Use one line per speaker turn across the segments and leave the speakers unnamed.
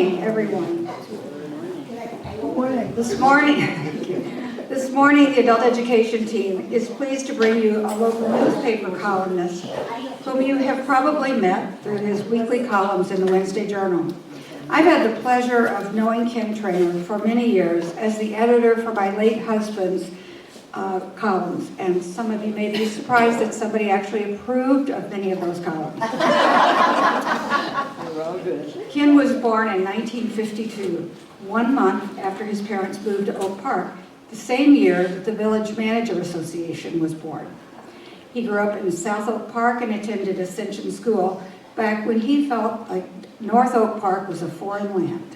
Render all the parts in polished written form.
morning, everyone. This morning, the adult education team is pleased to bring you a local newspaper columnist whom you have probably met through his weekly columns in the Wednesday Journal. I've had the pleasure of knowing Ken Trainor for many years as the editor for my late husband's columns, and some of you may be surprised that somebody actually approved of many of those columns. Ken was born in 1952, 1 month after his parents moved to Oak Park, the same year that the Village Manager Association was born. He grew up in South Oak Park and attended Ascension School back when he felt like North Oak Park was a foreign land.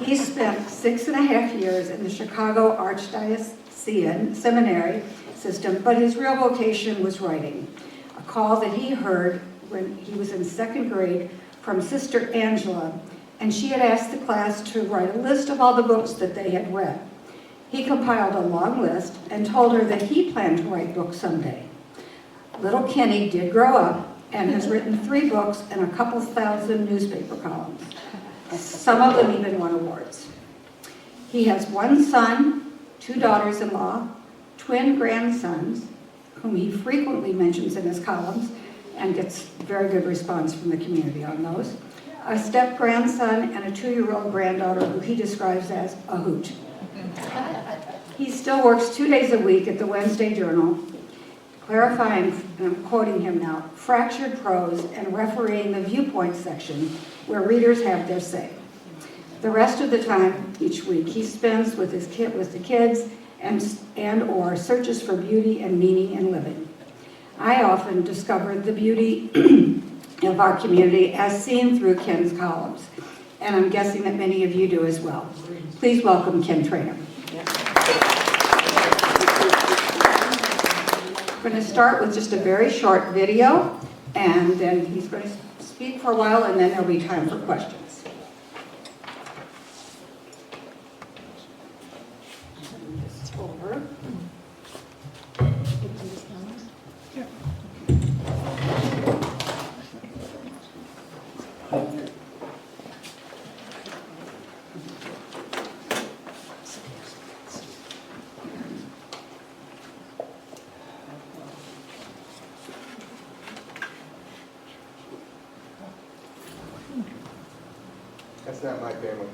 He spent 6.5 years in the Chicago Archdiocesan Seminary system, but his real vocation was writing. A call that he heard when he was in 2nd grade from Sister Angela, and she had asked the class to write a list of all the books that they had read. He compiled a long list and told her that he planned to write books someday. Little Kenny did grow up and has written 3 books and a couple thousand newspaper columns. Some of them even won awards. He has 1 son, 2 daughters-in-law, twin grandsons, whom he frequently mentions in his columns and gets very good response from the community on those, a step-grandson, and a 2-year-old granddaughter who he describes as a hoot. He still works 2 days a week at the Wednesday Journal, clarifying, and I'm quoting him now, fractured prose and refereeing the viewpoint section where readers have their say. The rest of the time each week he spends with the kids and or searches for beauty and meaning in living. I often discovered the beauty of our community as seen through Ken's columns, and I'm guessing that many of you do as well. Please welcome Ken Trainor. We're going to start with just a very short video, and then he's going to speak for a while, and then there'll be time for questions. Over.
That's not my family.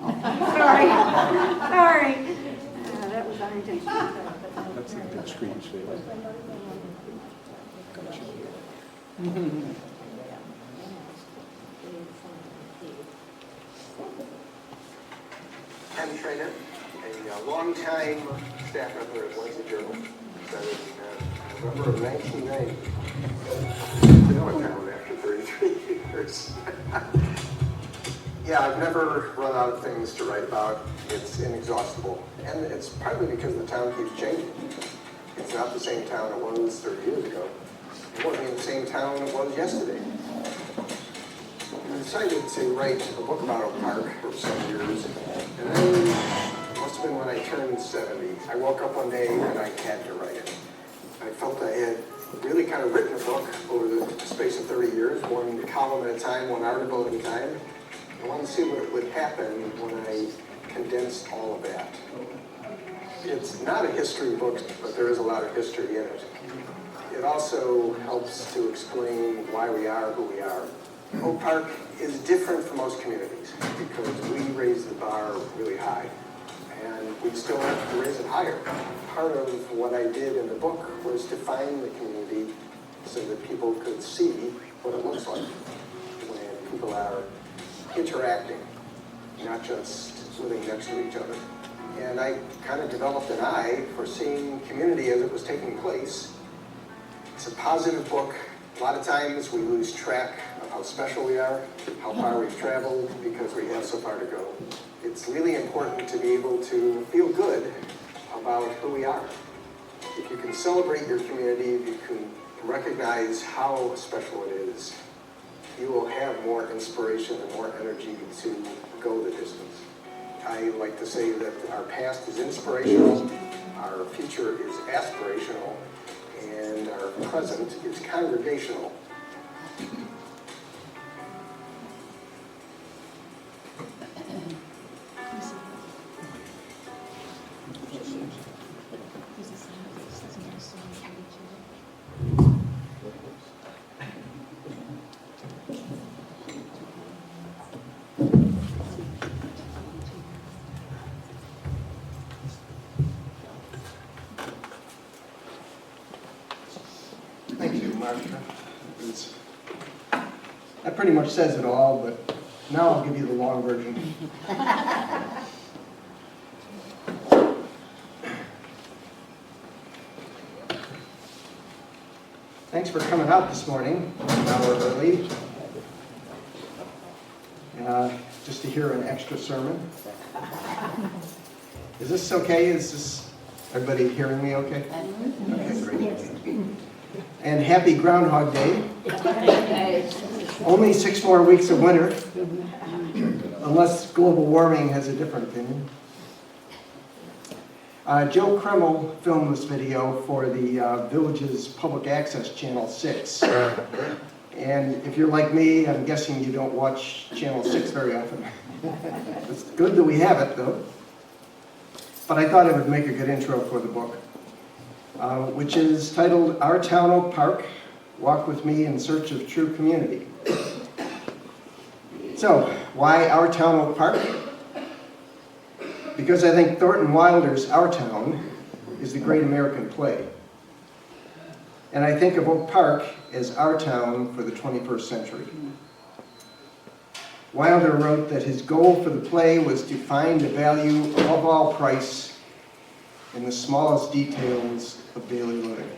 Sorry. That was unintentional.
That's a good screen share. I'm Trainor, a longtime staff member at Wednesday Journal. Started in November of 1990. I know I'm now after 33 years. Yeah, I've never run out of things to write about. It's inexhaustible. And it's partly because the town keeps changing. It's not the same town it was 30 years ago. It wasn't even the same town it was yesterday. I decided to write a book about Oak Park for some years. And then, it must have been when I turned 70, I woke up one day and I had to write it. I felt I had really kind of written a book over the space of 30 years, 1 column at a time, 1 article at a time. I wanted to see what would happen when I condensed all of that. It's not a history book, but there is a lot of history in it. It also helps to explain why we are who we are. Oak Park is different from most communities because we raise the bar really high, and we still have to raise it higher. Part of what I did in the book was to find the community so that people could see what it looks like when people are interacting, not just living next to each other. And I kind of developed an eye for seeing community as it was taking place. It's a positive book. A lot of times we lose track of how special we are, how far we've traveled, because we have so far to go. It's really important to be able to feel good about who we are. If you can celebrate your community, if you can recognize how special it is, you will have more inspiration and more energy to go the distance. I like to say that our past is inspirational, our future is aspirational, and our present is congregational.
Marcia. That pretty much says it all, but now I'll give you the long version. Thanks for coming out this morning, an hour early, just to hear an extra sermon. Is this okay? Is this everybody hearing me okay? Okay, great. And happy Groundhog Day. Only 6 more weeks of winter, unless global warming has a different opinion. Joe Kreml filmed this video for the Village's Public Access Channel 6. And if you're like me, I'm guessing you don't watch Channel 6 very often. It's good that we have it, though. But I thought it would make a good intro for the book, which is titled Our Town Oak Park, Walk With Me in Search of True Community. So, why Our Town Oak Park? Because I think Thornton Wilder's Our Town is the great American play. And I think of Oak Park as our town for the 21st century. Wilder wrote that his goal for the play was to find a value above all price in the smallest details of daily living.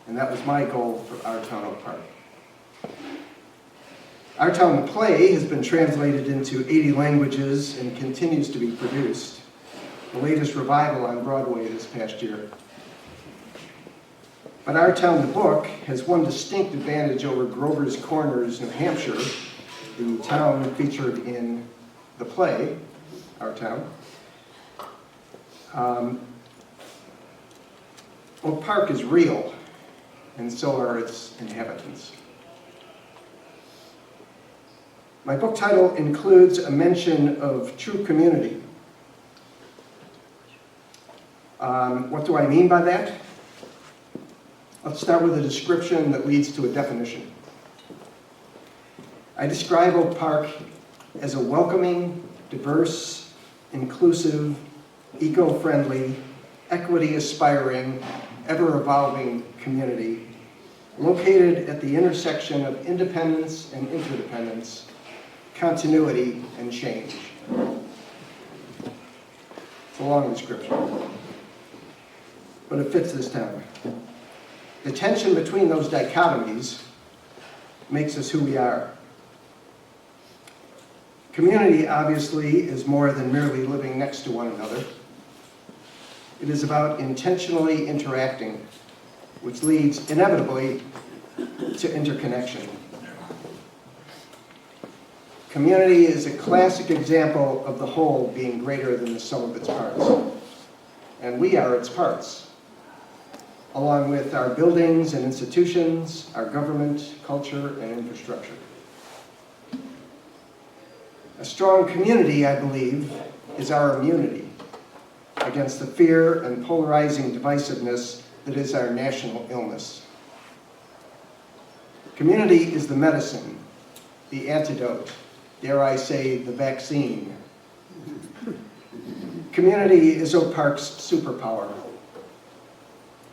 And that was my goal for Our Town Oak Park. Our Town the play has been translated into 80 languages and continues to be produced. The latest revival on Broadway this past year. But Our Town the book has one distinct advantage over Grover's Corners, New Hampshire, the town featured in the play, Our Town. Oak Park is real, and so are its inhabitants. My book title includes a mention of true community. What do I mean by that? Let's start with a description that leads to a definition. I describe Oak Park as a welcoming, diverse, inclusive, eco-friendly, equity-aspiring, ever-evolving community located at the intersection of independence and interdependence, continuity and change. It's a long description, but it fits this town. The tension between those dichotomies makes us who we are. Community, obviously, is more than merely living next to one another. It is about intentionally interacting, which leads inevitably to interconnection. Community is a classic example of the whole being greater than the sum of its parts. And we are its parts, along with our buildings and institutions, our government, culture, and infrastructure. A strong community, I believe, is our immunity against the fear and polarizing divisiveness that is our national illness. Community is the medicine, the antidote, dare I say, the vaccine. Community is Oak Park's superpower.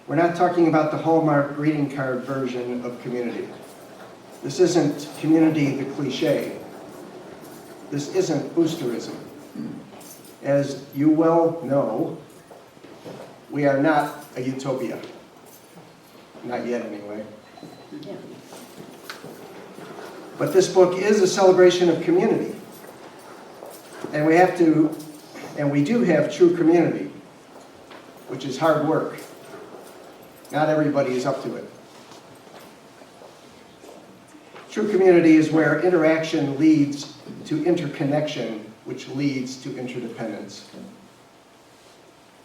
We're not talking about the Hallmark greeting card version of community. This isn't community the cliche. This isn't boosterism. As you well know, we are not a utopia. Not yet, anyway. But this book is a celebration of community. And we do have true community, which is hard work. Not everybody is up to it. True community is where interaction leads to interconnection, which leads to interdependence.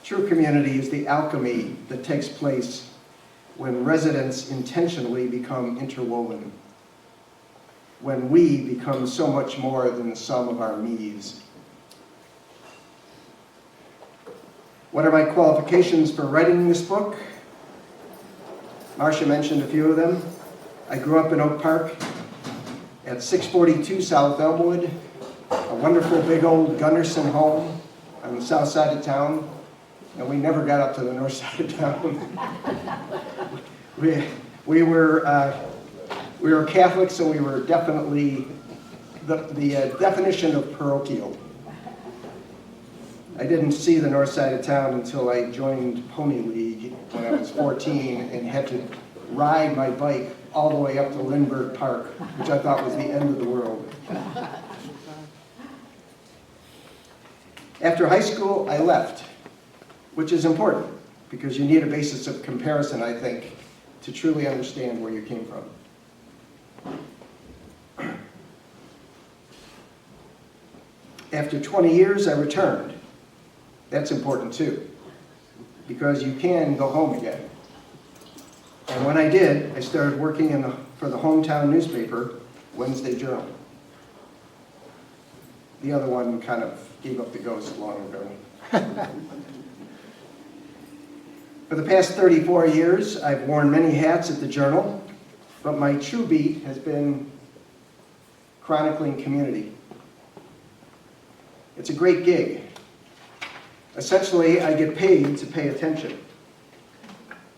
True community is the alchemy that takes place when residents intentionally become interwoven, when we become so much more than the sum of our me's. What are my qualifications for writing this book? Marcia mentioned a few of them. I grew up in Oak Park at 642 South Elmwood, a wonderful big old Gunderson home on the south side of town, and we never got up to the north side of town. We were Catholics, so we were definitely the definition of parochial. I didn't see the north side of town until I joined Pony League when I was 14 and had to ride my bike all the way up to Lindbergh Park, which I thought was the end of the world. After high school, I left, which is important because you need a basis of comparison, I think, to truly understand where you came from. After 20 years, I returned. That's important too, because you can go home again. And when I did, I started working for the hometown newspaper, Wednesday Journal. The other one kind of gave up the ghost long ago. For the past 34 years, I've worn many hats at the Journal, but my true beat has been chronicling community. It's a great gig. Essentially, I get paid to pay attention,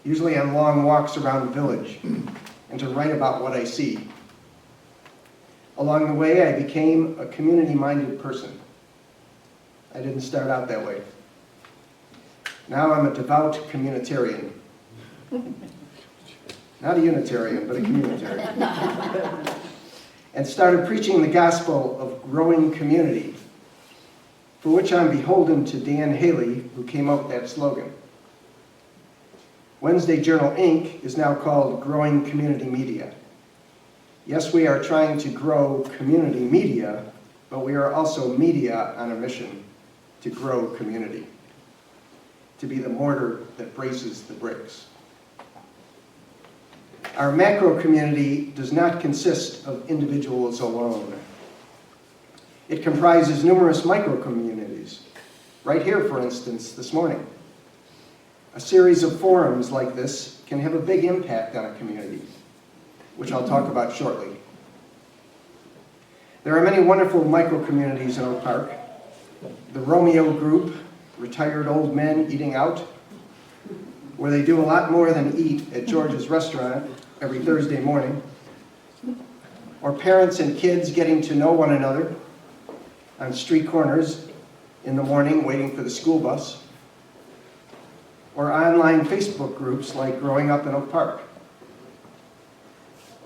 usually on long walks around the village, and to write about what I see. Along the way, I became a community-minded person. I didn't start out that way. Now I'm a devout communitarian. Not a Unitarian, but a communitarian. And started preaching the gospel of growing community, for which I'm beholden to Dan Haley, who came up with that slogan. Wednesday Journal, Inc. is now called Growing Community Media. Yes, we are trying to grow community media, but we are also media on a mission to grow community, to be the mortar that braces the bricks. Our macro community does not consist of individuals alone. It comprises numerous micro communities. Right here, for instance, this morning. A series of forums like this can have a big impact on a community, which I'll talk about shortly. There are many wonderful micro communities in Oak Park. The Romeo Group, retired old men eating out, where they do a lot more than eat at George's restaurant every Thursday morning. Or parents and kids getting to know one another on street corners in the morning waiting for the school bus. Or online Facebook groups like Growing Up in Oak Park.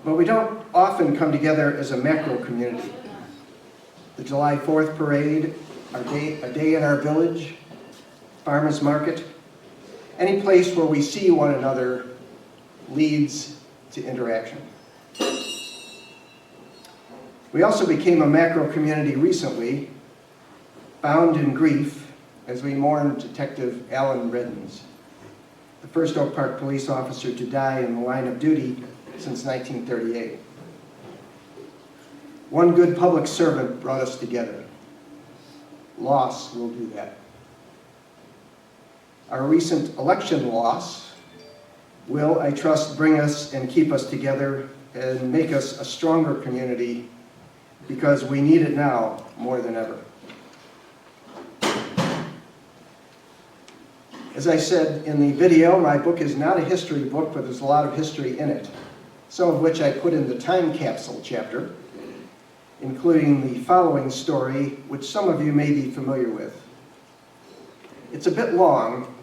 But we don't often come together as a macro community. The July 4th parade, a day in our village, farmers market, any place where we see one another leads to interaction. We also became a macro community recently, bound in grief as we mourn Detective Alan Reddens, the first Oak Park police officer to die in the line of duty since 1938. One good public servant brought us together. Loss will do that. Our recent election loss will, I trust, bring us and keep us together and make us a stronger community because we need it now more than ever. As I said in the video, my book is not a history book, but there's a lot of history in it, some of which I put in the time capsule chapter, including the following story, which some of you may be familiar with. It's a bit long,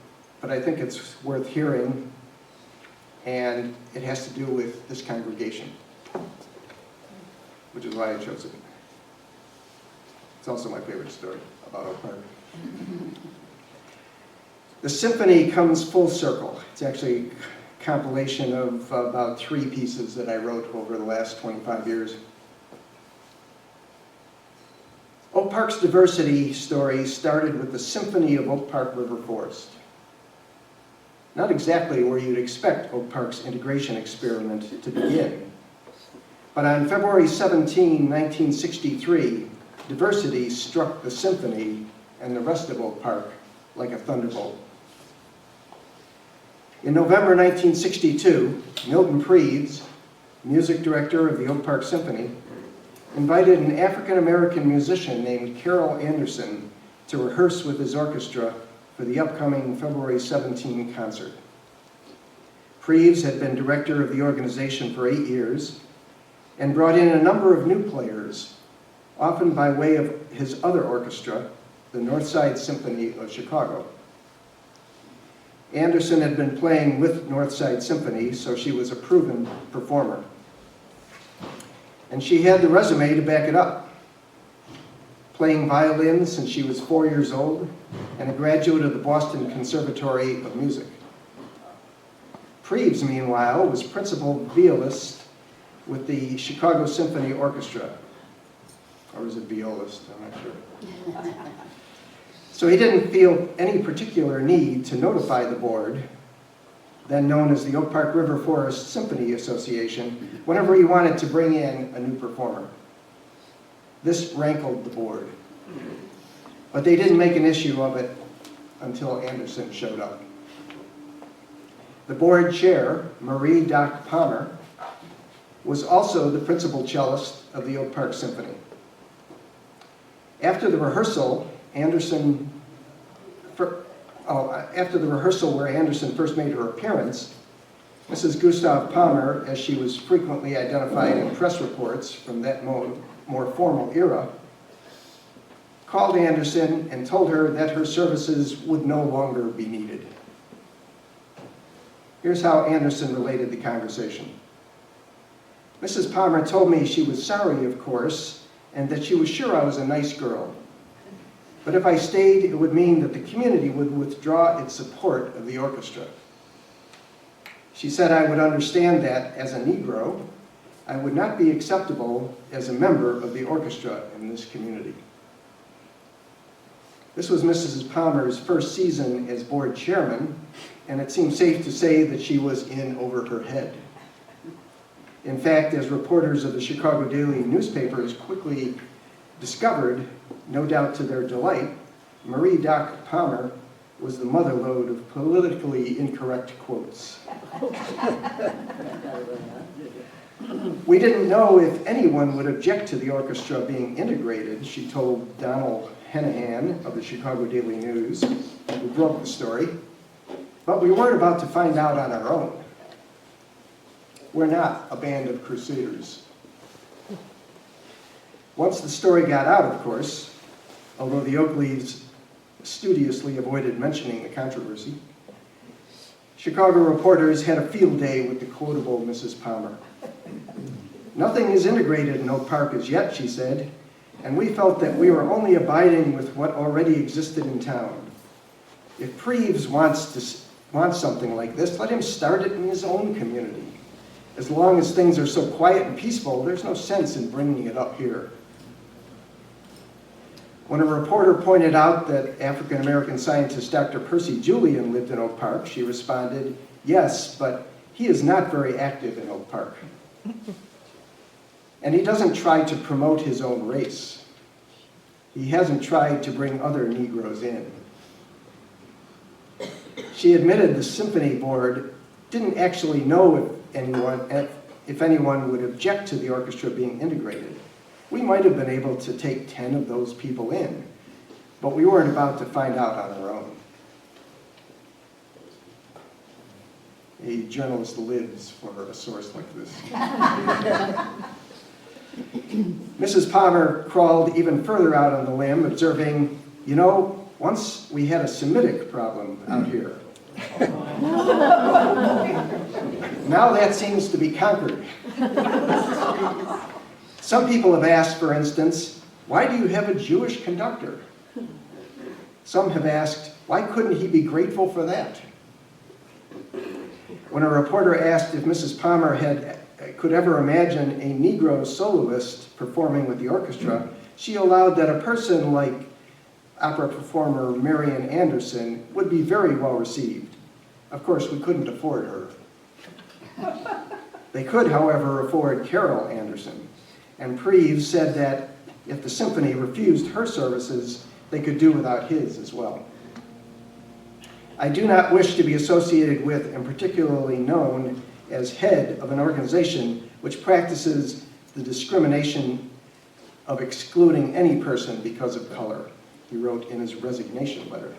but I think it's worth hearing, and it has to do with this congregation, which is why I chose it. It's also my favorite story about Oak Park. The symphony comes full circle. It's actually a compilation of about 3 pieces that I wrote over the last 25 years. Oak Park's diversity story started with the Symphony of Oak Park River Forest. Not exactly where you'd expect Oak Park's integration experiment to begin. But on February 17, 1963, diversity struck the symphony and the rest of Oak Park like a thunderbolt. In November 1962, Milton Preeds, music director of the Oak Park Symphony, invited an African-American musician named Carol Anderson to rehearse with his orchestra for the upcoming February 17 concert. Preeves had been director of the organization for 8 years and brought in a number of new players, often by way of his other orchestra, the Northside Symphony of Chicago. Anderson had been playing with Northside Symphony, so she was a proven performer. And she had the resume to back it up. Playing violin since she was 4 years old and a graduate of the Boston Conservatory of Music. Preeves, meanwhile, was principal violist with the Chicago Symphony Orchestra. Or was it violist? I'm not sure. So he didn't feel any particular need to notify the board, then known as the Oak Park River Forest Symphony Association, whenever he wanted to bring in a new performer. This rankled the board. But they didn't make an issue of it until Anderson showed up. The board chair, Marie Doc Palmer, was also the principal cellist of the Oak Park Symphony. After the rehearsal where Anderson first made her appearance, Mrs. Gustav Palmer, as she was frequently identified in press reports from that more formal era, called Anderson and told her that her services would no longer be needed. Here's how Anderson related the conversation. Mrs. Palmer told me she was sorry, of course, and that she was sure I was a nice girl. But if I stayed, it would mean that the community would withdraw its support of the orchestra. She said I would understand that as a Negro, I would not be acceptable as a member of the orchestra in this community. This was Mrs. Palmer's first season as board chairman, and it seems safe to say that she was in over her head. In fact, as reporters of the Chicago Daily newspapers quickly discovered, no doubt to their delight, Marie Doc Palmer was the motherlode of politically incorrect quotes. We didn't know if anyone would object to the orchestra being integrated, she told Donald Henahan of the Chicago Daily News, who broke the story, but we weren't about to find out on our own. We're not a band of crusaders. Once the story got out, of course, although the Oakleys studiously avoided mentioning the controversy, Chicago reporters had a field day with the quotable Mrs. Palmer. Nothing is integrated in Oak Park as yet, she said, and we felt that we were only abiding with what already existed in town. If Preeves wants something like this, let him start it in his own community. As long as things are so quiet and peaceful, there's no sense in bringing it up here. When a reporter pointed out that African-American scientist Dr. Percy Julian lived in Oak Park, she responded, yes, but he is not very active in Oak Park. And he doesn't try to promote his own race. He hasn't tried to bring other Negroes in. She admitted the symphony board didn't actually know if anyone would object to the orchestra being integrated. We might have been able to take 10 of those people in, but we weren't about to find out on our own. A journalist lives for a source like this. Mrs. Palmer crawled even further out on the limb, observing, you know, once we had a Semitic problem out here. Now that seems to be conquered. Some people have asked, for instance, why do you have a Jewish conductor? Some have asked, why couldn't he be grateful for that? When a reporter asked if Mrs. Palmer could ever imagine a Negro soloist performing with the orchestra, she allowed that a person like opera performer Marian Anderson would be very well received. Of course, we couldn't afford her. They could, however, afford Carol Anderson, and Preeves said that if the symphony refused her services, they could do without his as well. I do not wish to be associated with and particularly known as head of an organization which practices the discrimination of excluding any person because of color, he wrote in his resignation letter.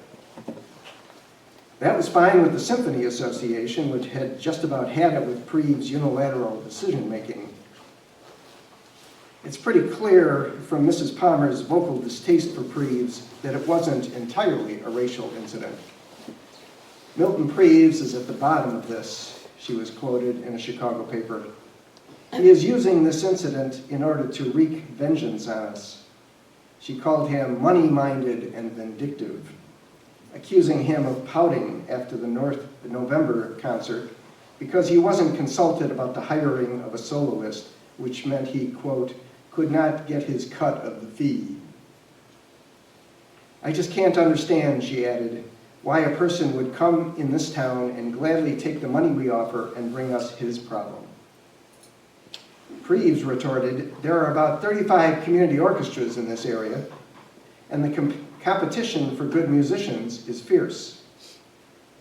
That was fine with the Symphony Association, which had just about had it with Preve's unilateral decision-making. It's pretty clear from Mrs. Palmer's vocal distaste for Preves that it wasn't entirely a racial incident. Milton Preves is at the bottom of this, she was quoted in a Chicago paper. He is using this incident in order to wreak vengeance on us. She called him money-minded and vindictive, accusing him of pouting after the November concert because he wasn't consulted about the hiring of a soloist, which meant he, quote, could not get his cut of the fee. I just can't understand, she added, why a person would come in this town and gladly take the money we offer and bring us his problem. Preves retorted, there are about 35 community orchestras in this area, and the competition for good musicians is fierce.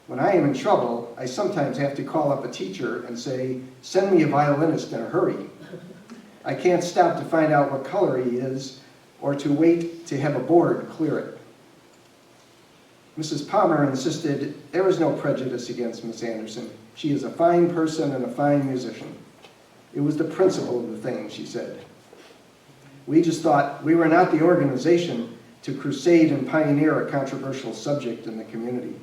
When I am in trouble, I sometimes have to call up a teacher and say, send me a violinist in a hurry. I can't stop to find out what color he is or to wait to have a board clear it. Mrs. Palmer insisted there was no prejudice against Miss Anderson. She is a fine person and a fine musician. It was the principle of the thing, she said. We just thought we were not the organization to crusade and pioneer a controversial subject in the community.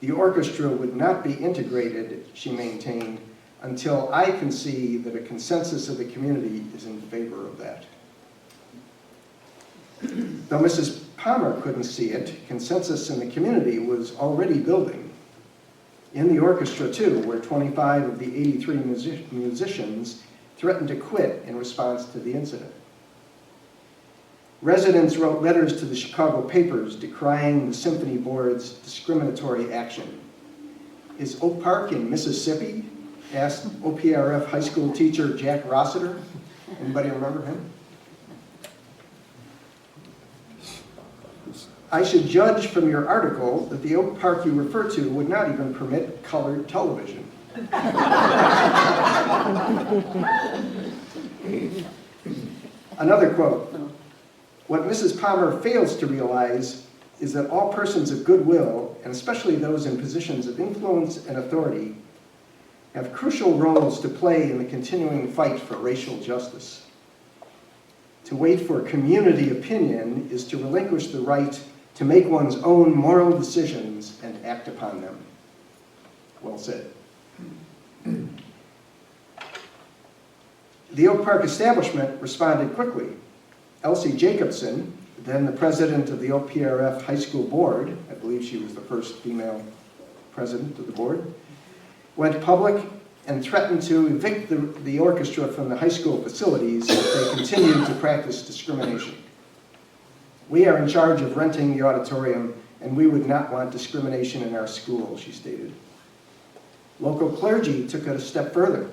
The orchestra would not be integrated, she maintained, until I can see that a consensus of the community is in favor of that. Though Mrs. Palmer couldn't see it, consensus in the community was already building. In the orchestra, too, where 25 of the 83 musicians threatened to quit in response to the incident. Residents wrote letters to the Chicago papers decrying the symphony board's discriminatory action. Is Oak Park in Mississippi? Asked OPRF high school teacher Jack Rossiter. Anybody remember him? I should judge from your article that the Oak Park you refer to would not even permit colored television. Another quote. What Mrs. Palmer fails to realize is that all persons of goodwill, and especially those in positions of influence and authority, have crucial roles to play in the continuing fight for racial justice. To wait for community opinion is to relinquish the right to make one's own moral decisions and act upon them. Well said. The Oak Park establishment responded quickly. Elsie Jacobson, then the president of the OPRF High School Board, I believe she was the first female president of the board, went public and threatened to evict the orchestra from the high school facilities if they continued to practice discrimination. We are in charge of renting the auditorium, and we would not want discrimination in our school, she stated. Local clergy took it a step further.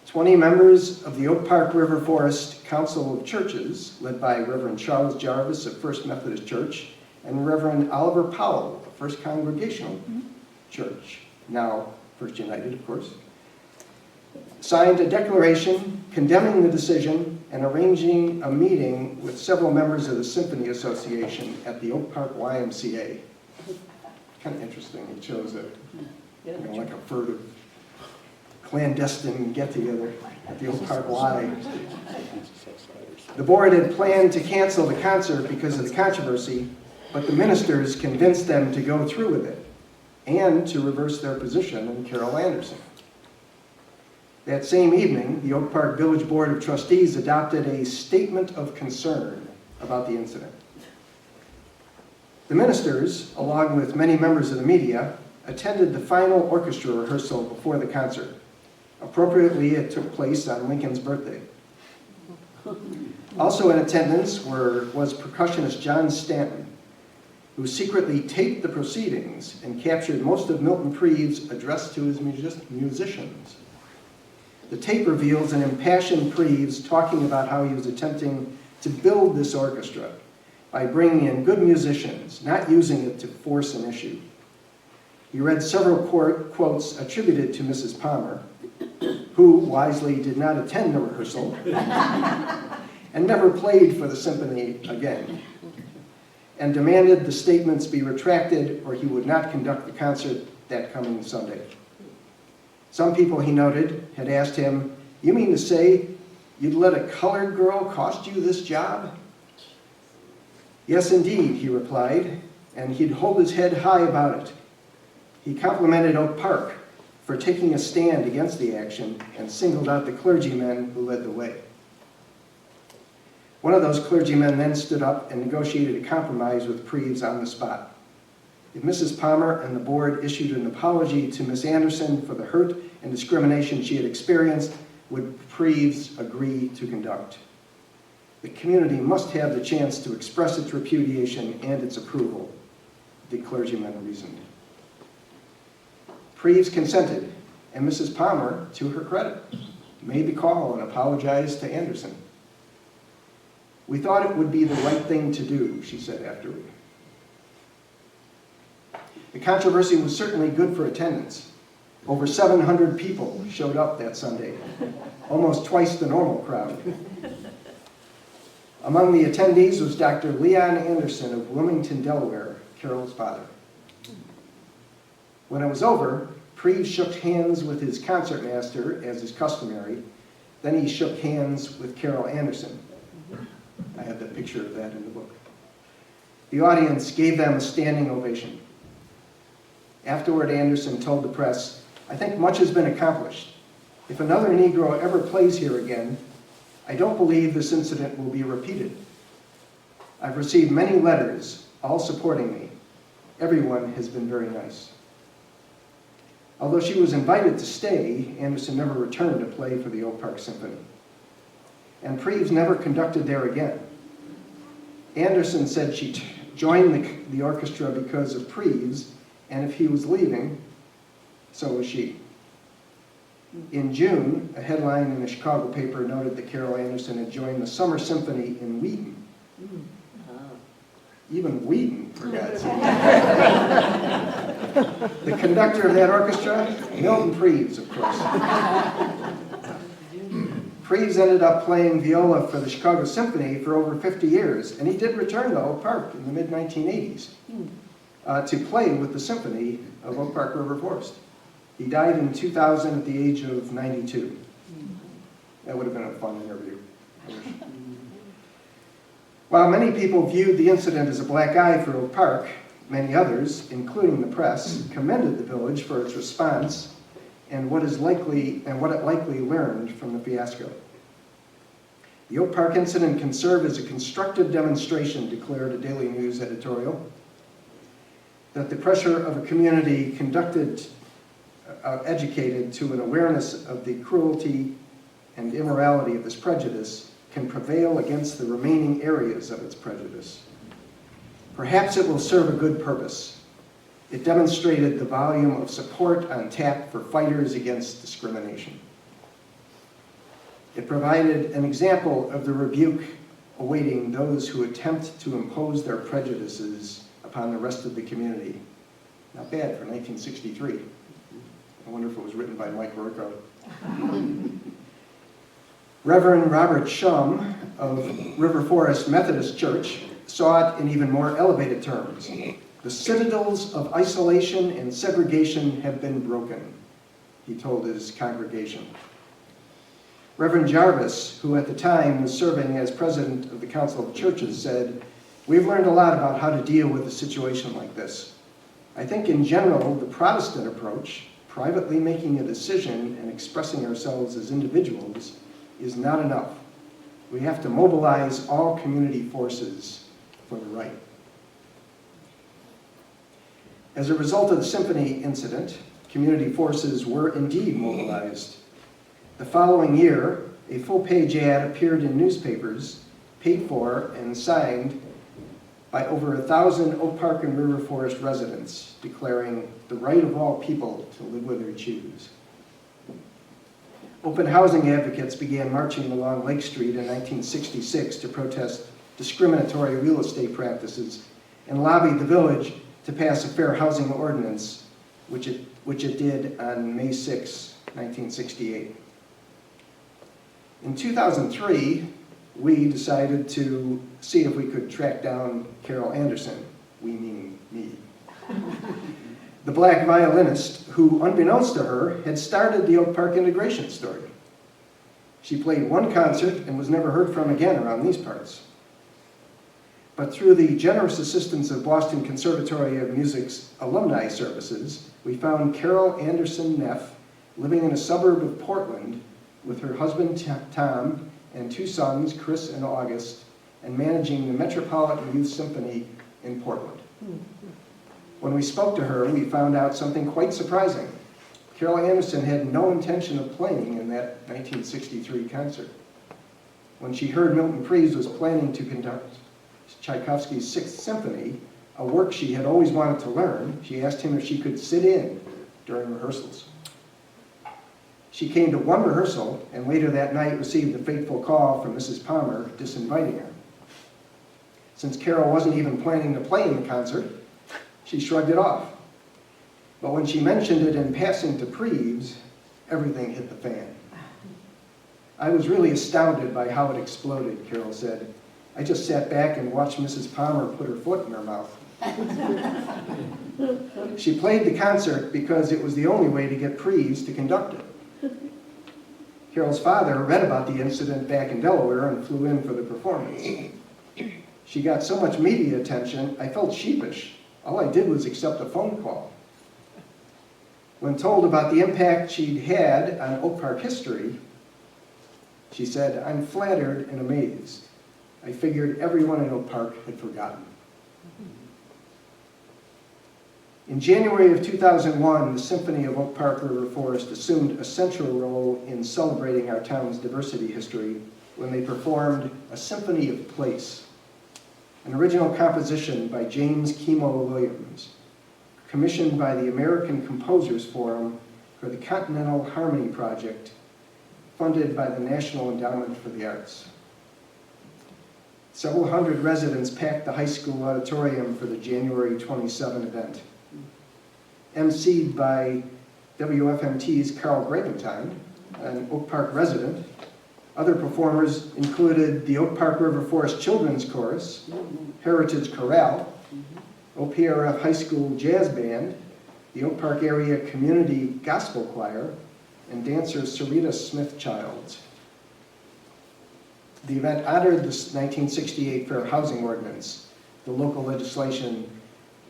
20 members of the Oak Park River Forest Council of Churches, led by Reverend Charles Jarvis of First Methodist Church and Reverend Oliver Powell of First Congregational Church, now First United, of course, signed a declaration condemning the decision and arranging a meeting with several members of the Symphony Association at the Oak Park YMCA. Kind of interesting, he chose like a furtive, clandestine get-together at the Oak Park Y. The board had planned to cancel the concert because of the controversy, but the ministers convinced them to go through with it and to reverse their position in Carol Anderson. That same evening, the Oak Park Village Board of Trustees adopted a statement of concern about the incident. The ministers, along with many members of the media, attended the final orchestra rehearsal before the concert. Appropriately, it took place on Lincoln's birthday. Also in attendance was percussionist John Stanton, who secretly taped the proceedings and captured most of Milton Preve's address to his musicians. The tape reveals an impassioned Preves talking about how he was attempting to build this orchestra by bringing in good musicians, not using it to force an issue. He read several quotes attributed to Mrs. Palmer, who wisely did not attend the rehearsal and never played for the symphony again. and demanded the statements be retracted or he would not conduct the concert that coming Sunday. Some people, he noted, had asked him, "You mean to say you'd let a colored girl cost you this job?" "Yes, indeed," he replied, and he'd hold his head high about it. He complimented Oak Park for taking a stand against the action and singled out the clergymen who led the way. One of those clergymen then stood up and negotiated a compromise with Preves on the spot. If Mrs. Palmer and the board issued an apology to Miss Anderson for the hurt and discrimination she had experienced, would Preves agree to conduct? The community must have the chance to express its repudiation and its approval, the clergyman reasoned. Preves consented, and Mrs. Palmer, to her credit, made the call and apologized to Anderson. "We thought it would be the right thing to do," she said afterward. The controversy was certainly good for attendance. Over 700 people showed up that Sunday, almost twice the normal crowd. Among the attendees was Dr. Leon Anderson of Wilmington, Delaware, Carol's father. When it was over, Preves shook hands with his concertmaster, as is customary. Then he shook hands with Carol Anderson. I have the picture of that in the book. The audience gave them a standing ovation. Afterward, Anderson told the press, "I think much has been accomplished. If another Negro ever plays here again, I don't believe this incident will be repeated. I've received many letters, all supporting me. Everyone has been very nice." Although she was invited to stay, Anderson never returned to play for the Oak Park Symphony. And Preves never conducted there again. Anderson said she joined the orchestra because of Preves, and if he was leaving, so was she. In June, a headline in a Chicago paper noted that Carol Anderson had joined the Summer Symphony in Wheaton. Even Wheaton, for God's sake. The conductor of that orchestra, Milton Preves, of course. Preves ended up playing viola for the Chicago Symphony for over 50 years, and he did return to Oak Park in the mid-1980s to play with the Symphony of Oak Park River Forest. He died in 2000 at the age of 92. That would have been a fun interview. While many people viewed the incident as a black eye for Oak Park, many others, including the press, commended the village for its response and what it likely learned from the fiasco. The Oak Park incident can serve as a constructive demonstration, declared a Daily News editorial, that the pressure of a community educated to an awareness of the cruelty and immorality of this prejudice can prevail against the remaining areas of its prejudice. Perhaps it will serve a good purpose. It demonstrated the volume of support on tap for fighters against discrimination. It provided an example of the rebuke awaiting those who attempt to impose their prejudices upon the rest of the community. Not bad for 1963. I wonder if it was written by Mike Royko. Reverend Robert Shum of River Forest Methodist Church saw it in even more elevated terms. "The citadels of isolation and segregation have been broken," he told his congregation. Reverend Jarvis, who at the time was serving as president of the Council of Churches, said, "We've learned a lot about how to deal with a situation like this. I think in general, the Protestant approach, privately making a decision and expressing ourselves as individuals, is not enough. We have to mobilize all community forces for the right." As a result of the symphony incident, community forces were indeed mobilized. The following year, a full-page ad appeared in newspapers, paid for and signed by over 1,000 Oak Park and River Forest residents, declaring the right of all people to live where they choose. Open housing advocates began marching along Lake Street in 1966 to protest discriminatory real estate practices and lobbied the village to pass a fair housing ordinance, which it did on May 6, 1968. In 2003, we decided to see if we could track down Carol Anderson, we meaning me. The black violinist who, unbeknownst to her, had started the Oak Park integration story. She played one concert and was never heard from again around these parts. But through the generous assistance of Boston Conservatory of Music's alumni services, we found Carol Anderson Neff living in a suburb of Portland with her husband Tom and two sons, Chris and August, and managing the Metropolitan Youth Symphony in Portland. When we spoke to her, we found out something quite surprising. Carol Anderson had no intention of playing in that 1963 concert. When she heard Milton Priest was planning to conduct Tchaikovsky's Sixth Symphony, a work she had always wanted to learn, she asked him if she could sit in during rehearsals. She came to one rehearsal and later that night received the fateful call from Mrs. Palmer disinviting her. Since Carol wasn't even planning to play in the concert, she shrugged it off. But when she mentioned it in passing to Preeves, everything hit the fan. I was really astounded by how it exploded, Carol said. I just sat back and watched Mrs. Palmer put her foot in her mouth. She played the concert because it was the only way to get Preeves to conduct it. Carol's father read about the incident back in Delaware and flew in for the performance. She got so much media attention, I felt sheepish. All I did was accept a phone call. When told about the impact she'd had on Oak Park history, she said, "I'm flattered and amazed. I figured everyone in Oak Park had forgotten." In January of 2001, the Symphony of Oak Park River Forest assumed a central role in celebrating our town's diversity history when they performed a Symphony of Place, an original composition by James Kimo Williams, commissioned by the American Composers Forum for the Continental Harmony Project, funded by the National Endowment for the Arts. Several hundred residents packed the high school auditorium for the January 27 event. emceed by WFMT's Carl Grebenstein, an Oak Park resident. Other performers included the Oak Park River Forest Children's Chorus, Heritage Chorale, OPRF High School Jazz Band, the Oak Park Area Community Gospel Choir, and dancer Sarita Smith-Childs. The event honored the 1968 Fair Housing Ordinance, the local legislation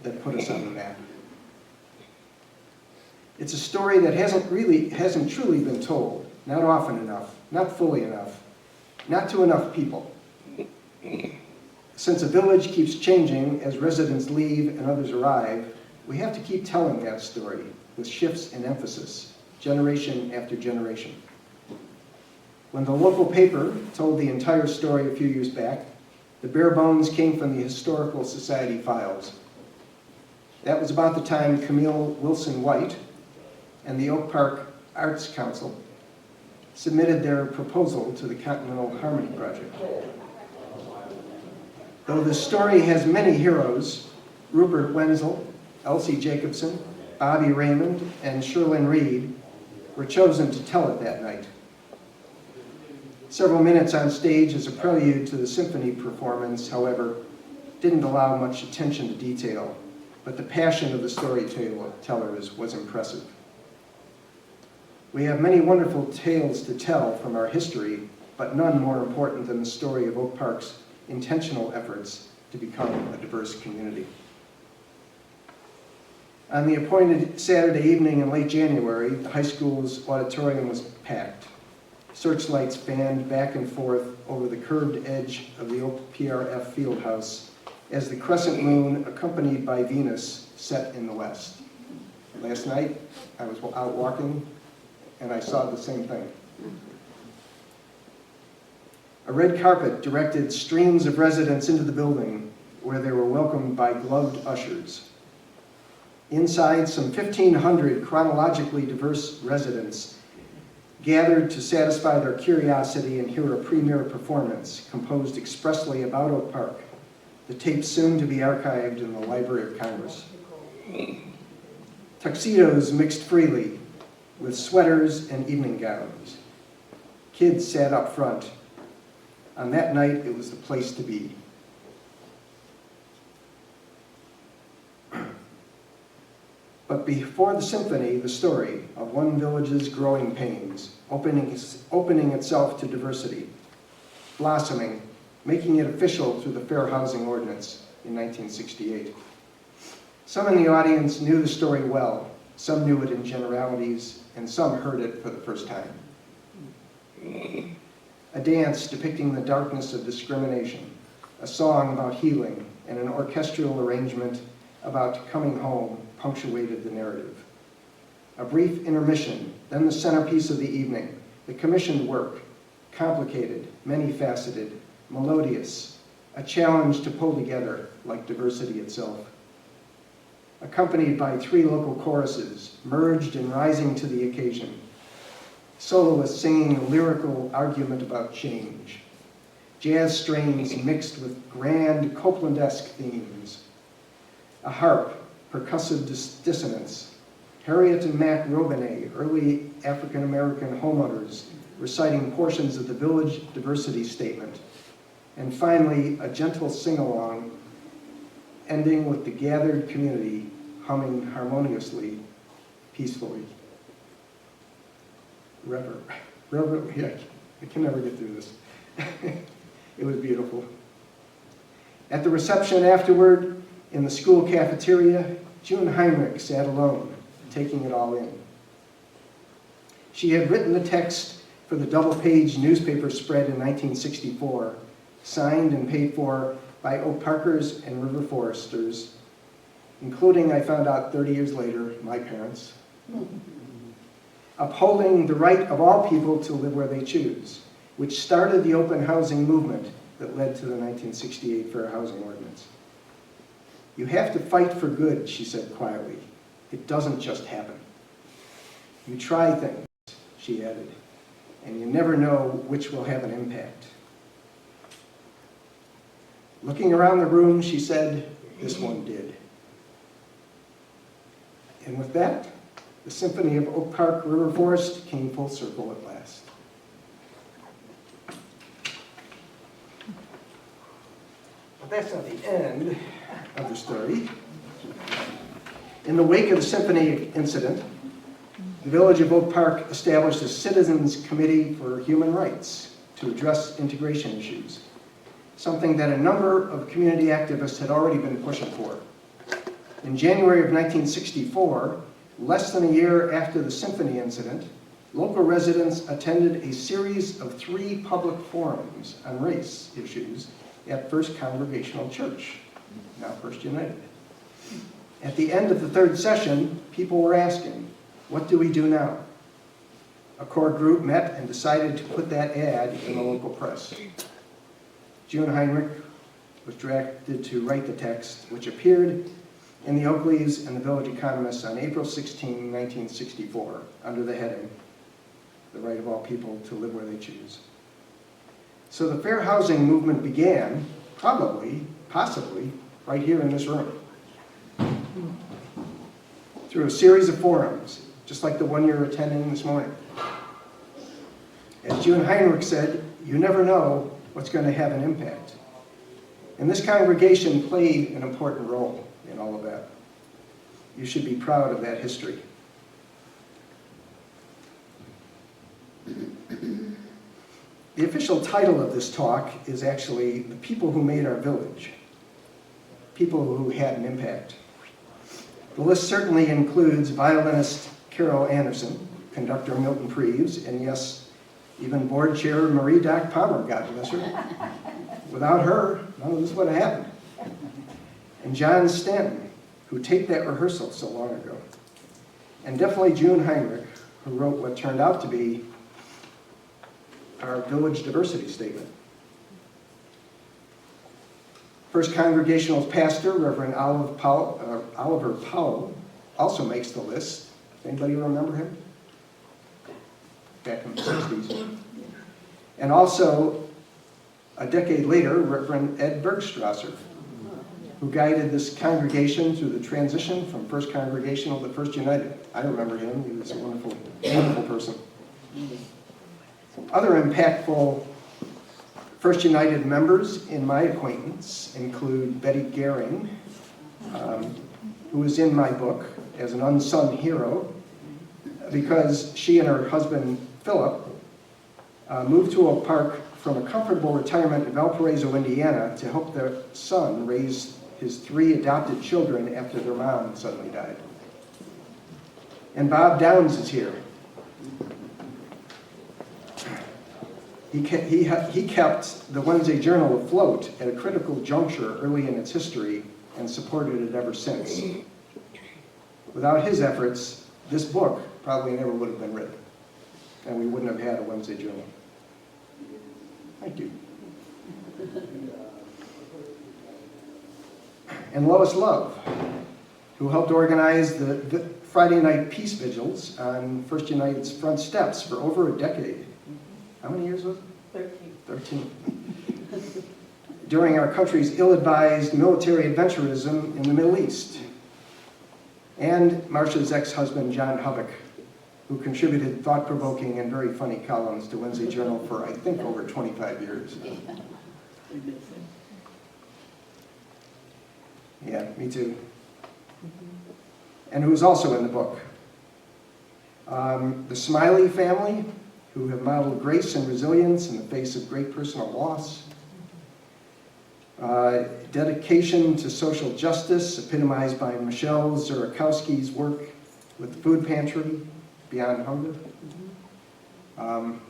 that put us on the map. It's a story that hasn't truly been told, not often enough, not fully enough, not to enough people. Since a village keeps changing as residents leave and others arrive, we have to keep telling that story with shifts in emphasis, generation after generation. When the local paper told the entire story a few years back, the bare bones came from the Historical Society files. That was about the time Camille Wilson White and the Oak Park Arts Council submitted their proposal to the Continental Harmony Project. Though the story has many heroes, Rupert Wenzel, Elsie Jacobson, Bobby Raymond, and Sherlyn Reed were chosen to tell it that night. Several minutes on stage as a prelude to the symphony performance, however, didn't allow much attention to detail, but the passion of the storytellers was impressive. We have many wonderful tales to tell from our history, but none more important than the story of Oak Park's intentional efforts to become a diverse community. On the appointed Saturday evening in late January, the high school's auditorium was packed. Searchlights fanned back and forth over the curved edge of the OPRF Fieldhouse as the crescent moon, accompanied by Venus, set in the west. Last night, I was out walking, and I saw the same thing. A red carpet directed streams of residents into the building, where they were welcomed by gloved ushers. Inside, some 1,500 chronologically diverse residents gathered to satisfy their curiosity and hear a premiere performance composed expressly about Oak Park, the tape soon to be archived in the Library of Congress. Tuxedos mixed freely with sweaters and evening gowns. Kids sat up front. On that night, it was the place to be. But before the symphony, the story of one village's growing pains, opening itself to diversity, blossoming, making it official through the Fair Housing Ordinance in 1968. Some in the audience knew the story well, some knew it in generalities, and some heard it for the first time. A dance depicting the darkness of discrimination, a song about healing, and an orchestral arrangement about coming home punctuated the narrative. A brief intermission, then the centerpiece of the evening, the commissioned work, complicated, many-faceted, melodious, a challenge to pull together like diversity itself. Accompanied by 3 local choruses, merged and rising to the occasion. Soloists singing a lyrical argument about change. Jazz strains mixed with grand Copland-esque themes. A harp, percussive dissonance. Harriet and Mac Robinet, early African-American homeowners, reciting portions of the village diversity statement. And finally, a gentle sing-along, ending with the gathered community humming harmoniously, peacefully. Reverend, yeah, I can never get through this. It was beautiful. At the reception afterward, in the school cafeteria, June Heinrich sat alone, taking it all in. She had written the text for the double-page newspaper spread in 1964, signed and paid for by Oak Parkers and River Foresters, including, I found out 30 years later, my parents. Upholding the right of all people to live where they choose, which started the open housing movement that led to the 1968 Fair Housing Ordinance. You have to fight for good, she said quietly. It doesn't just happen. You try things, she added, and you never know which will have an impact. Looking around the room, she said, this one did. And with that, the Symphony of Oak Park River Forest came full circle at last. But that's not the end of the story. In the wake of the symphony incident, the Village of Oak Park established a Citizens Committee for Human Rights to address integration issues, something that a number of community activists had already been pushing for. In January of 1964, less than a year after the symphony incident, local residents attended a series of 3 public forums on race issues at First Congregational Church, now First United. At the end of the 3rd session, people were asking, what do we do now? A core group met and decided to put that ad in the local press. June Heinrich was directed to write the text, which appeared in the Oakleys and the Village Economist on April 16, 1964, under the heading, The Right of All People to Live Where They Choose. So the fair housing movement began, probably, possibly, right here in this room, through a series of forums, just like the one you're attending this morning. As June Heinrich said, you never know what's going to have an impact. And this congregation played an important role in all of that. You should be proud of that history. The official title of this talk is actually The People Who Made Our Village, people who had an impact. The list certainly includes violinist Carol Anderson, conductor Milton Preeves, and yes, even board chair Marie Doc Palmer, God bless her. Without her, none of this would have happened. And John Stanton, who taped that rehearsal so long ago. And definitely June Heinrich, who wrote what turned out to be our village diversity statement. First Congregational pastor, Reverend Oliver Powell, also makes the list. Anybody remember him? Back in the 60s. And also, a decade later, Reverend Ed Bergstrasser, who guided this congregation through the transition from First Congregational to First United. I remember him. He was a wonderful, wonderful person. Other impactful First United members in my acquaintance include Betty Gehring, who is in my book as an unsung hero because she and her husband, Philip, moved to Oak Park from a comfortable retirement in Valparaiso, Indiana, to help their son raise his 3 adopted children after their mom suddenly died. And Bob Downs is here. He kept the Wednesday Journal afloat at a critical juncture early in its history and supported it ever since. Without his efforts, this book probably never would have been written, and we wouldn't have had a Wednesday Journal. Thank you. And Lois Love, who helped organize the Friday night peace vigils on First United's front steps for over a decade. How many years was it? 13. During our country's ill-advised military adventurism in the Middle East. And Marcia's ex-husband, John Hubbock, who contributed thought-provoking and very funny columns to Wednesday Journal for, I think, over 25 years. Yeah, me too. And who's also in the book. The Smiley family, who have modeled grace and resilience in the face of great personal loss. Dedication to social justice, epitomized by Michelle Zurakowski's work with the food pantry, Beyond Hunger. I'm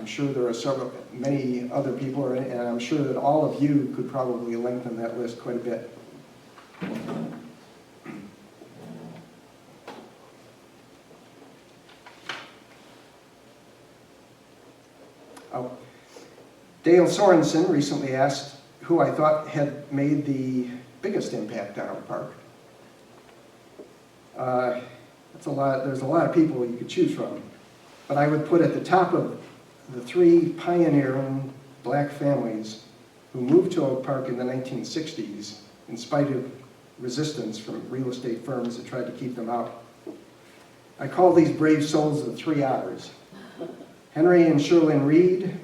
sure there are many other people, and I'm sure that all of you could probably lengthen that list quite a bit. Oh. Dale Sorensen recently asked who I thought had made the biggest impact on Oak Park. That's a lot. There's a lot of people you could choose from, but I would put at the top of the 3 pioneering black families who moved to Oak Park in the 1960s in spite of resistance from real estate firms that tried to keep them out. I call these brave souls the 3 R's. Henry and Sherlyn Reed,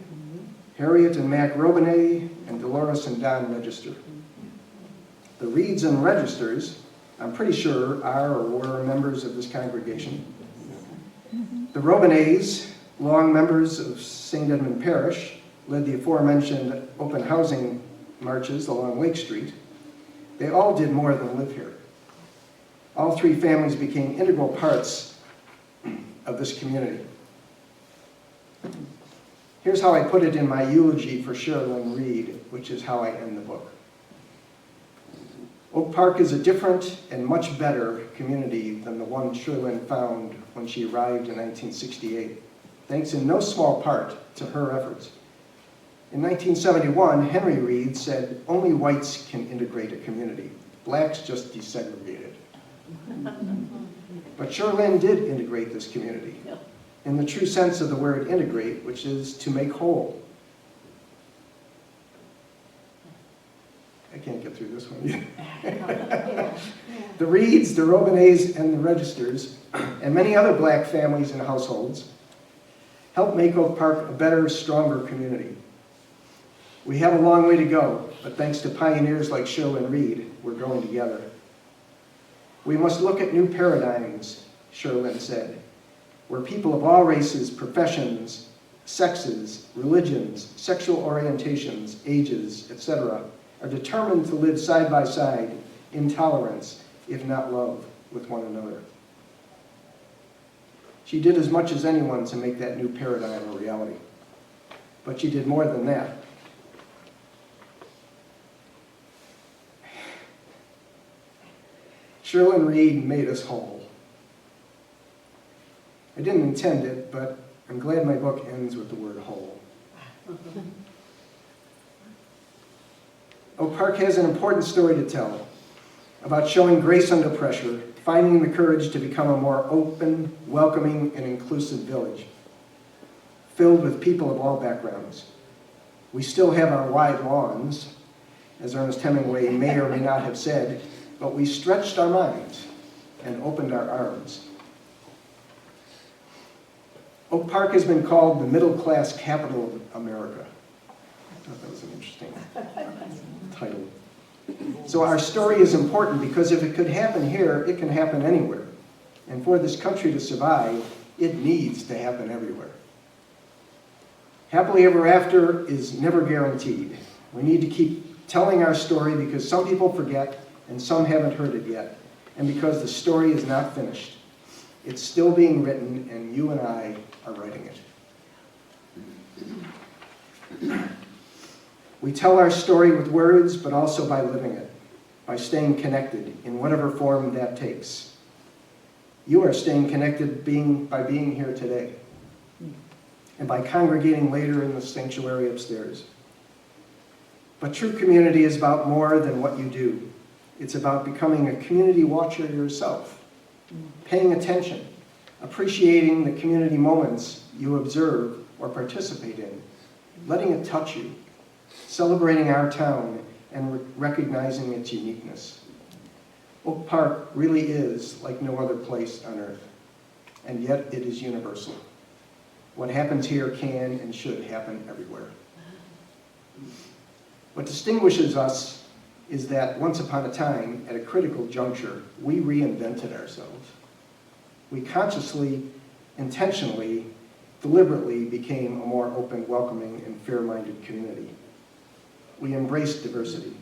Harriet and Mac Robinet, and Dolores and Don Register. The Reeds and Registers, I'm pretty sure, are or were members of this congregation. The Robinets, long members of St. Edmund Parish, led the aforementioned open housing marches along Lake Street. They all did more than live here. All 3 families became integral parts of this community. Here's how I put it in my eulogy for Sherlyn Reed, which is how I end the book. Oak Park is a different and much better community than the one Sherlyn found when she arrived in 1968, thanks in no small part to her efforts. In 1971, Henry Reed said, "Only whites can integrate a community. Blacks just desegregate it." But Sherlyn did integrate this community, in the true sense of the word integrate, which is to make whole. I can't get through this one yet. The Reeds, the Robinets, and the Registers, and many other black families and households helped make Oak Park a better, stronger community. We have a long way to go, but thanks to pioneers like Sherlyn Reed, we're growing together. We must look at new paradigms, Sherlyn said, where people of all races, professions, sexes, religions, sexual orientations, ages, etc., are determined to live side by side in tolerance, if not love, with one another. She did as much as anyone to make that new paradigm a reality. But she did more than that. Sherlyn Reed made us whole. I didn't intend it, but I'm glad my book ends with the word whole. Oak Park has an important story to tell about showing grace under pressure, finding the courage to become a more open, welcoming, and inclusive village, filled with people of all backgrounds. We still have our wide lawns, as Ernest Hemingway may or may not have said, but we stretched our minds and opened our arms. Oak Park has been called the middle-class capital of America. thought that was an interesting title. So our story is important because if it could happen here, it can happen anywhere. And for this country to survive, it needs to happen everywhere. Happily ever after is never guaranteed. We need to keep telling our story because some people forget and some haven't heard it yet, and because the story is not finished. It's still being written, and you and I are writing it. We tell our story with words, but also by living it, by staying connected in whatever form that takes. You are staying connected by being here today, and by congregating later in the sanctuary upstairs. But true community is about more than what you do. It's about becoming a community watcher yourself, paying attention, appreciating the community moments you observe or participate in, letting it touch you, celebrating our town, and recognizing its uniqueness. Oak Park really is like no other place on earth, and yet it is universal. What happens here can and should happen everywhere. What distinguishes us is that once upon a time, at a critical juncture, we reinvented ourselves. We consciously, intentionally, deliberately became a more open, welcoming, and fair-minded community. We embraced diversity.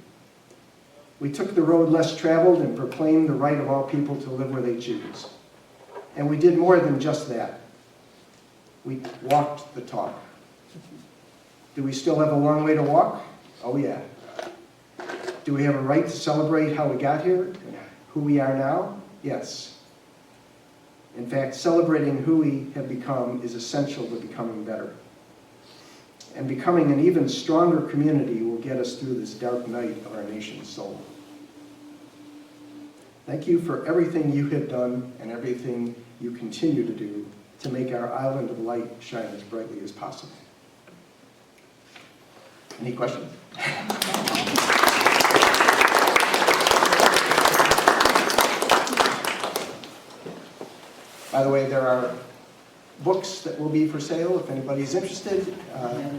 We took the road less traveled and proclaimed the right of all people to live where they choose. And we did more than just that. We walked the talk. Do we still have a long way to walk? Oh yeah. Do we have a right to celebrate how we got here and who we are now? Yes. In fact, celebrating who we have become is essential to becoming better. And becoming an even stronger community will get us through this dark night of our nation's soul. Thank you for everything you have done and everything you continue to do to make our island of light shine as brightly as possible. Any questions? By the way, there are books that will be for sale if anybody's interested.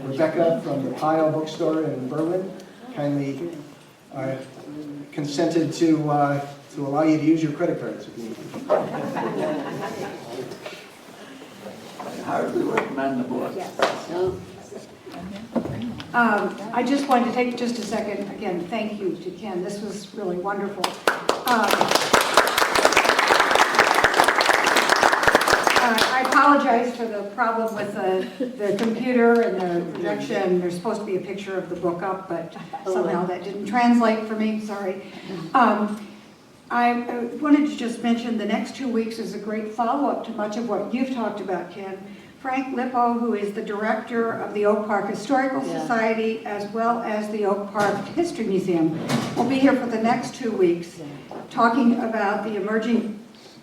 Rebecca from the Pile bookstore in Berlin kindly consented to allow you to use your credit cards if you need to.
I hardly recommend the book.
No.
I just wanted to take just a second, again, thank you to Ken, this was really wonderful. I apologize for the problem with the computer and the projection. There's supposed to be a picture of the book up, but somehow that didn't translate for me, sorry. I wanted to just mention the next 2 weeks is a great follow-up to much of what you've talked about, Ken. Frank Lippo, who is the director of the Oak Park Historical Society, as well as the Oak Park History Museum, will be here for the next 2 weeks, talking about the emerging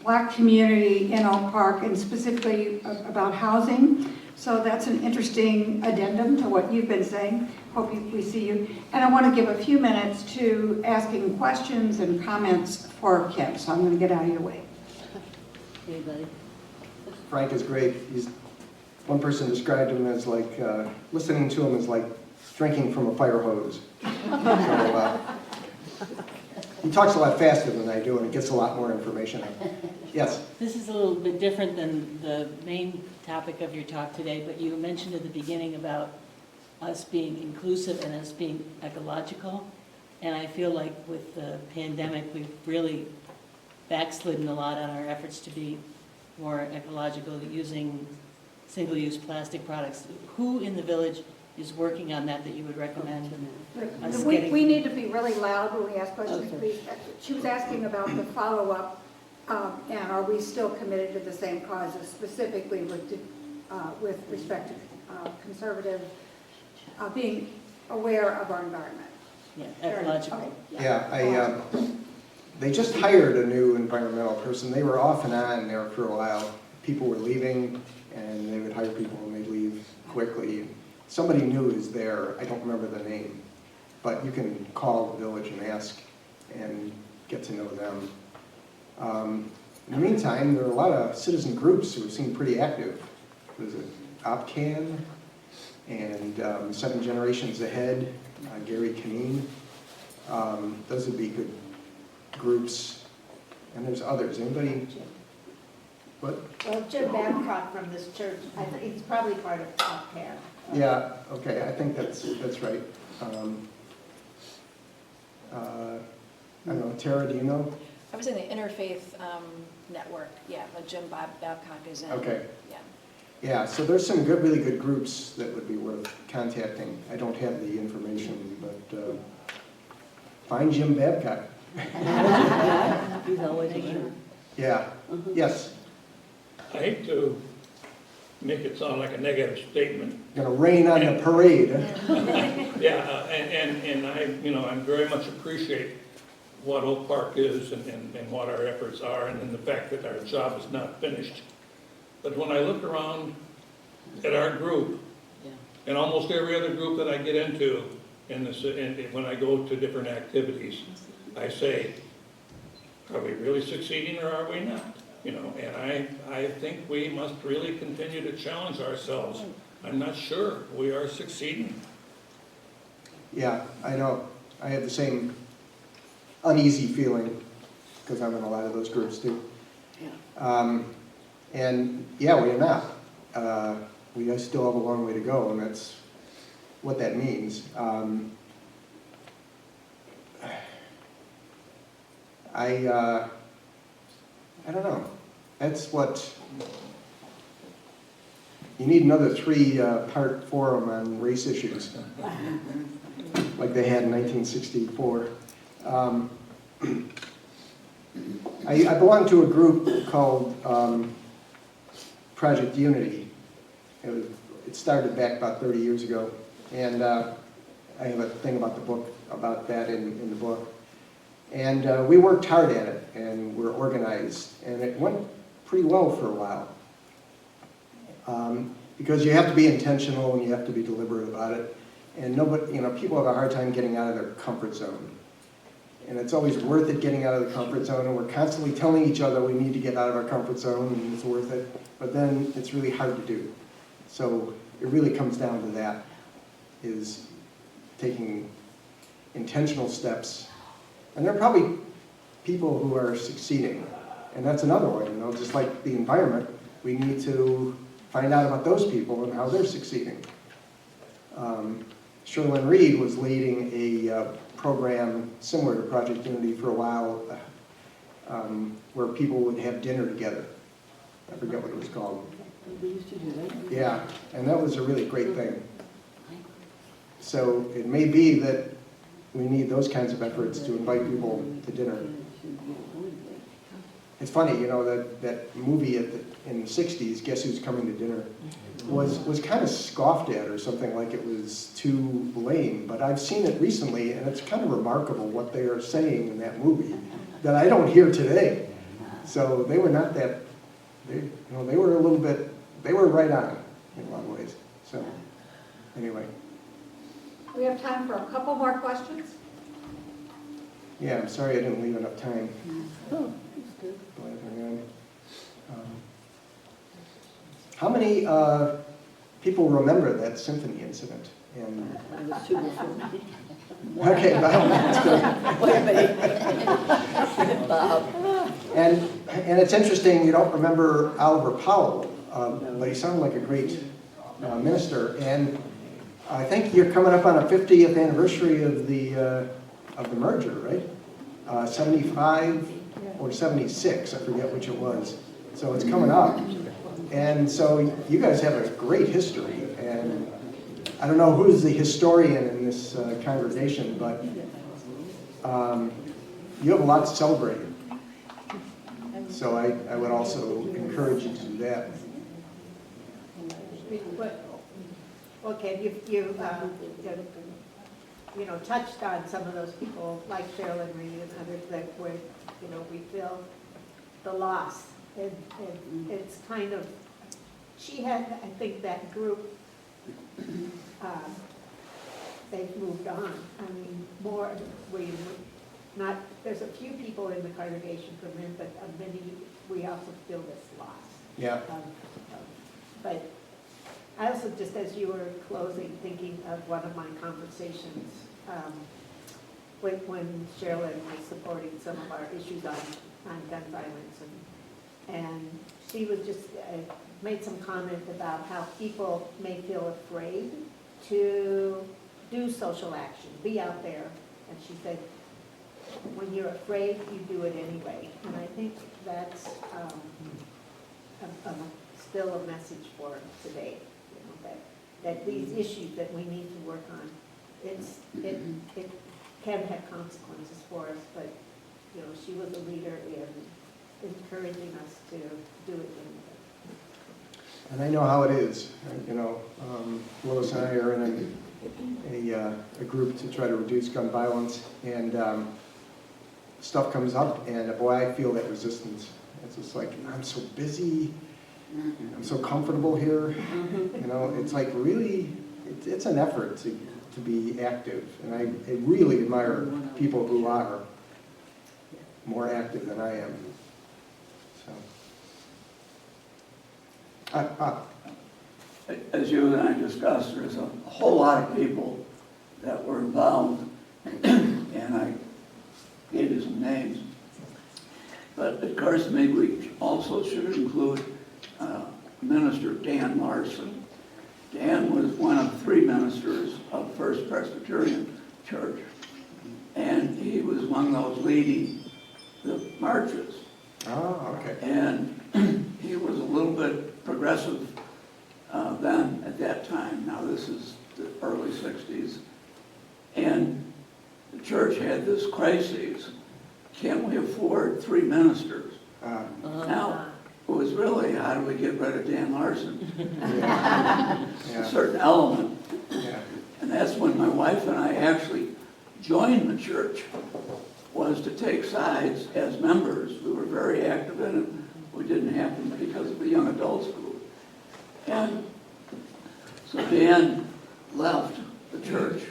Black community in Oak Park, and specifically about housing. So that's an interesting addendum to what you've been saying. Hope we see you. And I want to give a few minutes to asking questions and comments for Ken, so I'm going to get out of your way.
Anybody?
Frank is great. One person described him as like, listening to him is like drinking from a fire hose. So, he talks a lot faster than I do, and it gets a lot more information out. Yes?
This is a little bit different than the main topic of your talk today, but you mentioned at the beginning about us being inclusive and us being ecological. And I feel like with the pandemic, we've really backslidden a lot on our efforts to be more ecological, using single-use plastic products. Who in the village is working on that you would recommend?
We need to be really loud when we ask questions,
Okay.
please. She was asking about the follow-up, and are we still committed to the same causes, specifically with respect to conservative, being aware of our environment.
Yeah, ecological.
Okay.
Yeah, they just hired a new environmental person. They were off and on there for a while. People were leaving, and they would hire people and they'd leave quickly. Somebody new is there. I don't remember the name, but you can call the village and ask and get to know them. In the meantime, there are a lot of citizen groups who seem pretty active. There's an OpCan, and 7 Generations Ahead, Gary Kineen. Those would be good groups. And there's others. Anybody? What?
Well, Jim Babcock from this church, I think he's probably part of Top Pair.
Yeah, okay, I think that's right. I don't know, Tara, do you know?
I was in the Interfaith Network, yeah, but Jim Babcock is in.
Okay.
Yeah.
Yeah, so there's some good, really good groups that would be worth contacting. I don't have the information, but find Jim Babcock.
He's always around.
Yeah, yes,
I hate to make it sound like a negative statement.
gonna rain on the parade. Huh?
Yeah, and I very much appreciate what Oak Park is and what our efforts are, and the fact that our job is not finished. But when I look around at our group,
Yeah.
and almost every other group that I get into, and when I go to different activities, I say, are we really succeeding or are we not? And I think we must really continue to challenge ourselves. I'm not sure we are succeeding.
Yeah, I know. I have the same uneasy feeling, because I'm in a lot of those groups too.
Yeah.
And yeah, we are not. We still have a long way to go, and that's what that means. I don't know. That's what, you need another 3-part forum on race issues, like they had in 1964. I belong to a group called Project Unity. It started back about 30 years ago, and I have a thing about the book, about that in the book. And we worked hard at it, and we're organized, and it went pretty well for a while. Because you have to be intentional and you have to be deliberate about it. And nobody, people have a hard time getting out of their comfort zone. And it's always worth it getting out of the comfort zone, and we're constantly telling each other we need to get out of our comfort zone and it's worth it. But then it's really hard to do. So it really comes down to that, is taking intentional steps. And there are probably people who are succeeding. And that's another one, just like the environment, we need to find out about those people and how they're succeeding. Sherlyn Reed was leading a program similar to Project Unity for a while, where people would have dinner together. I forget what it was called.
We used to do that.
Yeah, and that was a really great thing. So it may be that we need those kinds of efforts to invite people to dinner. It's funny, that movie in the 60s, Guess Who's Coming to Dinner, was kind of scoffed at or something, like it was too lame. But I've seen it recently, and it's kind of remarkable what they are saying in that movie that I don't hear today. So they were not that, they were a little bit, they were right on in a lot of ways. So anyway.
We have time for a couple more questions.
Yeah, I'm sorry I didn't leave enough time.
Oh, that's good.
How many people remember that symphony incident? And
I was too before.
okay, well, that's good.
Wait a minute. Bob.
And it's interesting, you don't remember Oliver Powell, but he sounded like a great minister. And I think you're coming up on a 50th anniversary of the merger, right? 75 or 76, I forget which it was. So it's coming up. And so you guys have a great history. And I don't know who's the historian in this congregation, but you have a lot to celebrate. So I would also encourage you to do that.
Okay, you touched on some of those people like Sherlyn Reed and others that were, we feel the loss. And it's kind of, she had, I think, that group, they've moved on. I mean, there's a few people in the congregation from them, but many, we also feel this loss.
Yeah.
But I also also, just as you were closing, thinking of one of my conversations when Sherilyn was supporting some of our issues on gun violence. And she was just, made some comment about how people may feel afraid to do social action, be out there. And she said, when you're afraid, you do it anyway. And I think that's still a message for today, you know, that these issues that we need to work on, it can have consequences for us, but, you know, she was a leader in encouraging us to do it anyway.
And I know how it is, you know, Lois and I are in a group to try to reduce gun violence, and stuff comes up, and boy, I feel that resistance. It's just like, I'm so busy, I'm so comfortable here, you know, it's like really, it's an effort to be active, and I really admire people who are more active than I am. So.
As you and I discussed, there's a whole lot of people that were involved, and I gave you some names. But it occurs to me we also should include Minister Dan Larson. Dan was one of 3 ministers of First Presbyterian Church, and he was one of those leading the marches.
Oh, okay.
And he was a little bit progressive then at that time. Now this is the early 60s. And the church had this crisis. Can we afford 3 ministers? Now, it was really, how do we get rid of Dan Larson?
Yeah.
A certain element.
Yeah.
And that's when my wife and I actually joined the church, was to take sides as members. We were very active in it. We didn't happen because of the young adults group. And so Dan left the church.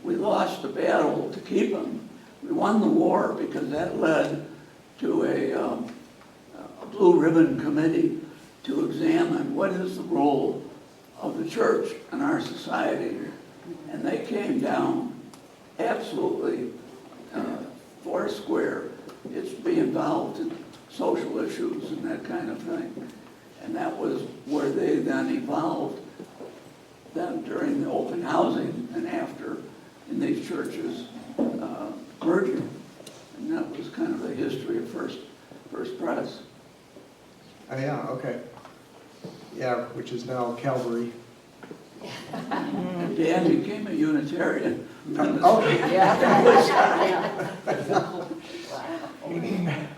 We lost the battle to keep him. We won the war because that led to a blue ribbon committee to examine what is the role of the church in our society. And they came down absolutely foursquare. It's to be involved in social issues and that kind of thing. And that was where they then evolved then during the open housing and after in these churches merging. And that was kind of the history of First Pres.
Oh, yeah, okay. Yeah, which is now Calvary.
And Dan became a Unitarian.
Okay.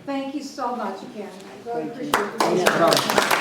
Thank you so much, Ken. I really appreciate it.
Thanks for coming.